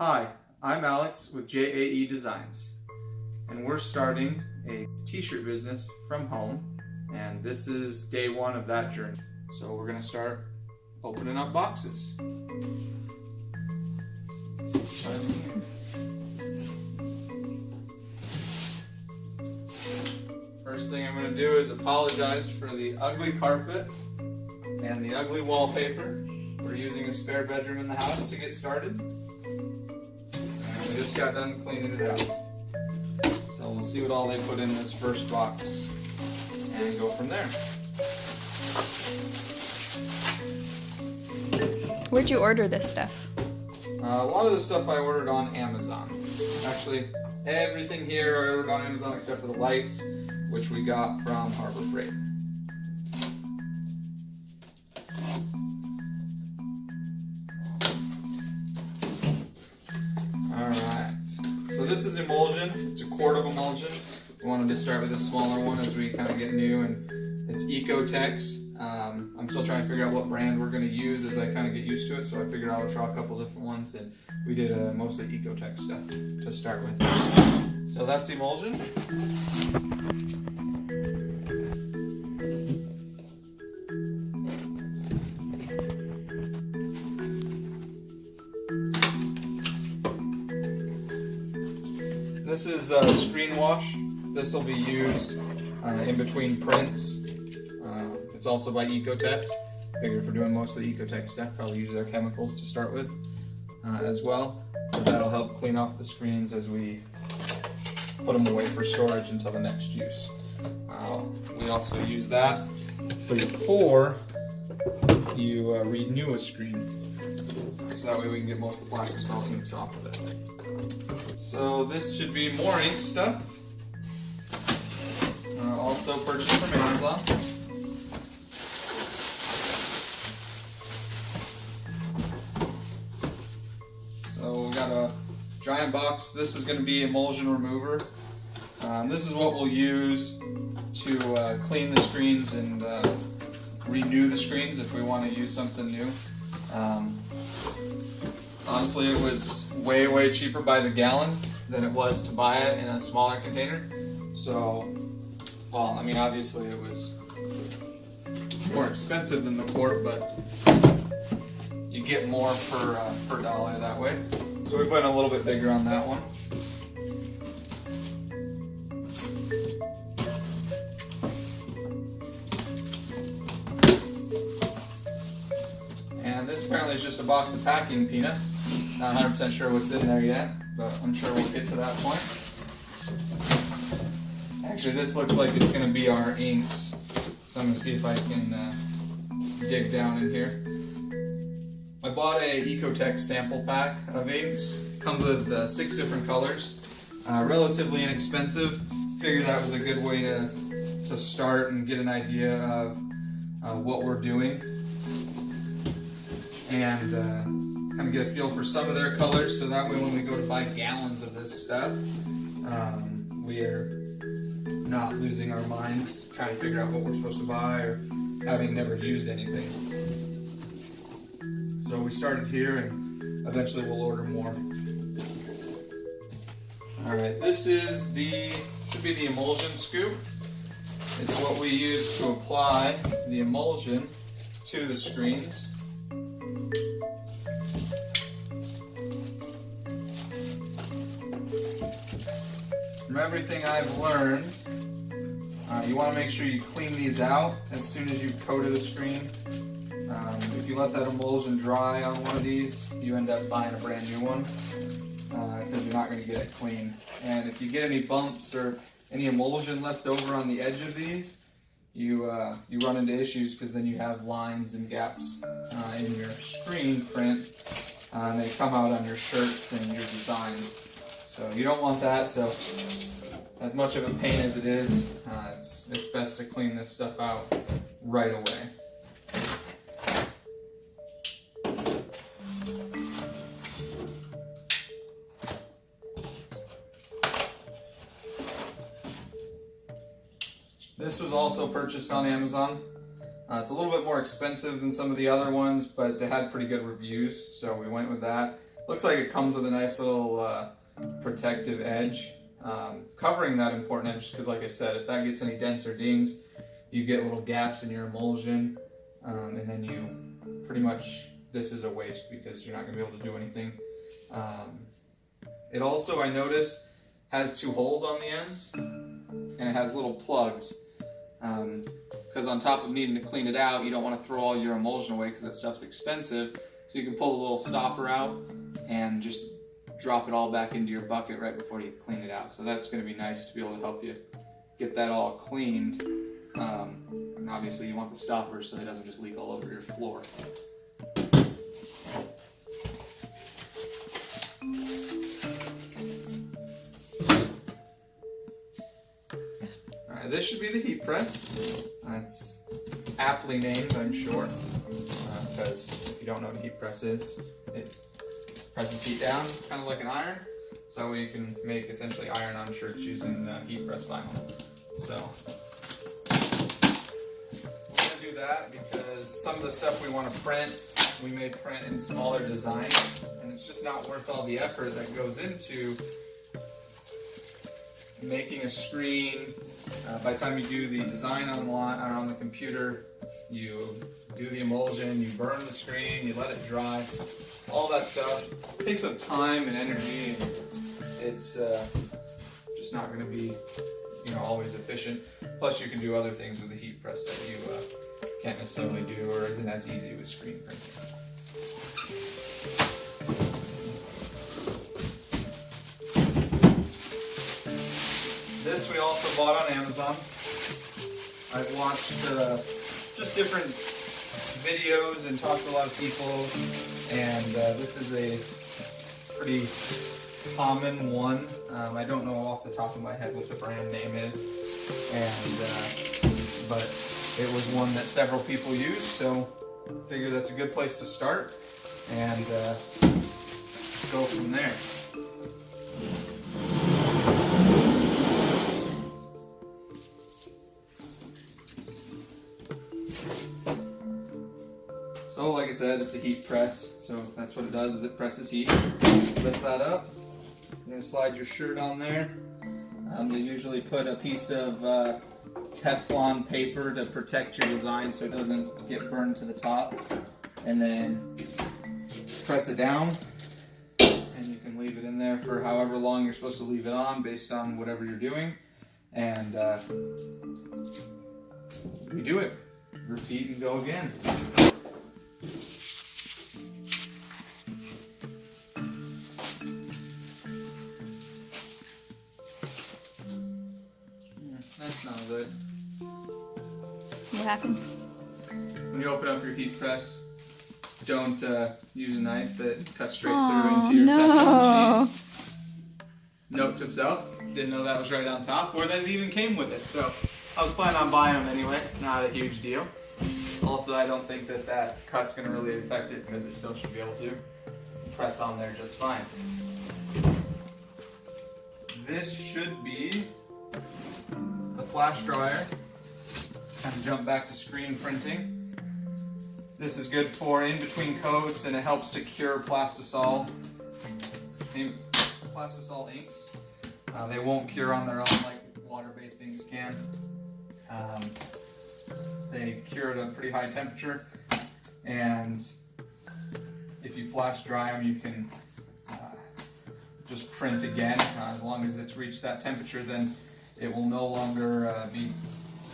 Hi, I'm Alex with JAE Designs, and we're starting a t-shirt business from home, and this is day one of that journey. So we're going to start opening up boxes. First thing I'm going to do is apologize for the ugly carpet and the ugly wallpaper. We're using a spare bedroom in the house to get started. And we just got done cleaning it out. So we'll see what all they put in this first box and go from there. Where'd you order this stuff? A lot of the stuff I ordered on Amazon. Actually, everything here I ordered on Amazon except for the lights, which we got from Harbor Freight. Alright, so this is emulsion. It's a quart of emulsion. We wanted to start with a smaller one as we kind of get new, and it's Ecotex. I'm still trying to figure out what brand we're going to use as I kind of get used to it, so I figured I would try a couple different ones, and we did mostly Ecotex stuff to start with. So that's emulsion. This is screen wash. This will be used in between prints. It's also by Ecotex. Figured if we're doing mostly Ecotex stuff, probably use their chemicals to start with as well. But that'll help clean off the screens as we put them away for storage until the next use. We also use that before you renew a screen, so that way we can get most of the Plastisol inks off of it. So this should be more ink stuff. Also purchased from Amazon. So we got a giant box. This is going to be Emulsion Remover. This is what we'll use to clean the screens and renew the screens if we want to use something new. Honestly, it was way cheaper by the gallon than it was to buy it in a smaller container. So, well, I mean, obviously it was more expensive than the quart, but you get more per dollar that way. So we went a little bit bigger on that one. And this apparently is just a box of packing peanuts. Not 100% sure what's in there yet, but I'm sure we'll get to that point. Actually, this looks like it's going to be our inks, so I'm going to see if I can dig down in here. I bought a Ecotex sample pack of inks. It comes with 6 different colors. Relatively inexpensive. Figured that was a good way to start and get an idea of what we're doing, and kind of get a feel for some of their colors, so that way when we go to buy gallons of this stuff, we are not losing our minds trying to figure out what we're supposed to buy or having never used anything. So we started here, and eventually we'll order more. Alright, this is should be the Emulsion Scoop. It's what we use to apply the emulsion to the screens. From everything I've learned, you want to make sure you clean these out as soon as you've coated a screen. If you let that emulsion dry on one of these, you end up buying a brand new one because you're not going to get it clean. And if you get any bumps or any emulsion left over on the edge of these, you run into issues, because then you have lines and gaps in your screen print, and they come out on your shirts and your designs. So you don't want that. So as much of a pain as it is, it's best to clean this stuff out right away. This was also purchased on Amazon. It's a little bit more expensive than some of the other ones, but it had pretty good reviews, so we went with that. Looks like it comes with a nice little protective edge, covering that important edge, because like I said, if that gets any dents or dings, you get little gaps in your emulsion, and then you pretty much, this is a waste because you're not going to be able to do anything. It also, I noticed, has 2 holes on the ends, and it has little plugs, because on top of needing to clean it out, you don't want to throw all your emulsion away because that stuff's expensive, so you can pull the little stopper out and just drop it all back into your bucket right before you clean it out. So that's going to be nice to be able to help you get that all cleaned. And obviously you want the stopper so it doesn't just leak all over your floor. Alright, this should be the heat press. It's aptly named, I'm sure, because if you don't know what a heat press is, it presses heat down, kind of like an iron, so that way you can make essentially iron-on shirts using heat press vinyl. So we're going to do that because some of the stuff we want to print, we may print in smaller designs, and it's just not worth all the effort that goes into making a screen. By the time you do the design online or on the computer, you do the emulsion, you burn the screen, you let it dry, all that stuff takes up time and energy, and it's just not going to be, always efficient. Plus, you can do other things with the heat press that you can't necessarily do or isn't as easy with screen printing. This we also bought on Amazon. I've watched just different videos and talked to a lot of people, and this is a pretty common one. I don't know off the top of my head what the brand name is, but it was one that several people use, so I figure that's a good place to start and go from there. So like I said, it's a heat press, so that's what it does, is it presses heat. Lift that up, you're going to slide your shirt on there. You usually put a piece of Teflon paper to protect your design so it doesn't get burned to the top. And then press it down, and you can leave it in there for however long you're supposed to leave it on based on whatever you're doing. And redo it, repeat and go again. That's not good. What happened? When you open up your heat press, don't use a knife that cuts straight through into your Teflon sheet. Note to self, didn't know that was right on top, or that it even came with it. So I was planning on buying them anyway, not a huge deal. Also, I don't think that cut's going to really affect it because it still should be able to press on there just fine. This should be the flash dryer. Kind of jump back to screen printing. This is good for in between coats, and it helps to cure Plastisol inks. They won't cure on their own like water-based inks can. They cure at a pretty high temperature, and if you flash dry them, you can just print again. As long as it's reached that temperature, then it will no longer be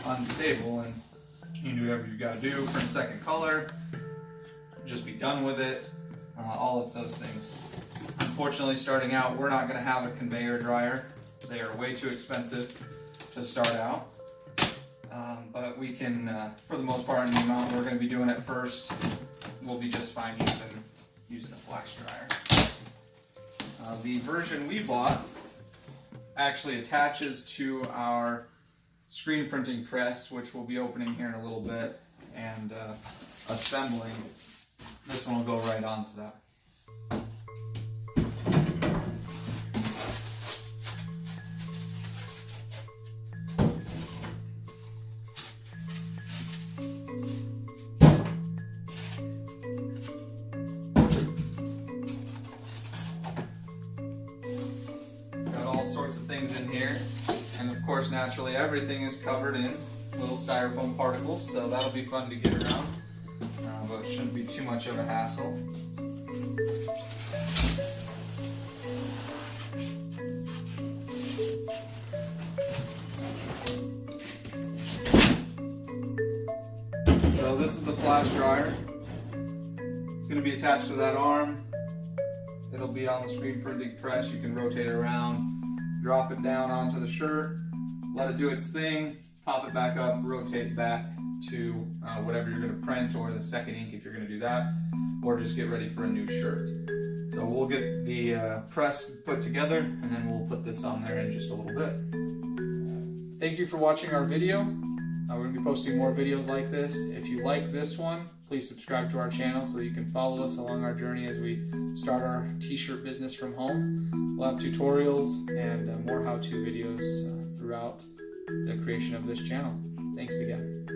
unstable, and you can do whatever you got to do. Print a second color, just be done with it, all of those things. Unfortunately, starting out, we're not going to have a conveyor dryer. They are way too expensive to start out, but we can, for the most part, in the amount we're going to be doing at first, we'll be just fine using a flash dryer. The version we bought actually attaches to our screen printing press, which we'll be opening here in a little bit and assembling. This one will go right onto that. things in here. And of course, naturally, everything is covered in little styrofoam particles, so that'll be fun to get around, but it shouldn't be too much of a hassle. So this is the flash dryer. It's going to be attached to that arm. It'll be on the screen printing press. You can rotate it around, drop it down onto the shirt, let it do its thing, pop it back up, rotate back to whatever you're going to print, or the second ink if you're going to do that, or just get ready for a new shirt. So we'll get the press put together, and then we'll put this on there in just a little bit. Thank you for watching our video. We're going to be posting more videos like this. If you like this one, please subscribe to our channel so you can follow us along our journey as we start our t-shirt business from home. We'll have tutorials and more how-to videos throughout the creation of this channel. Thanks again.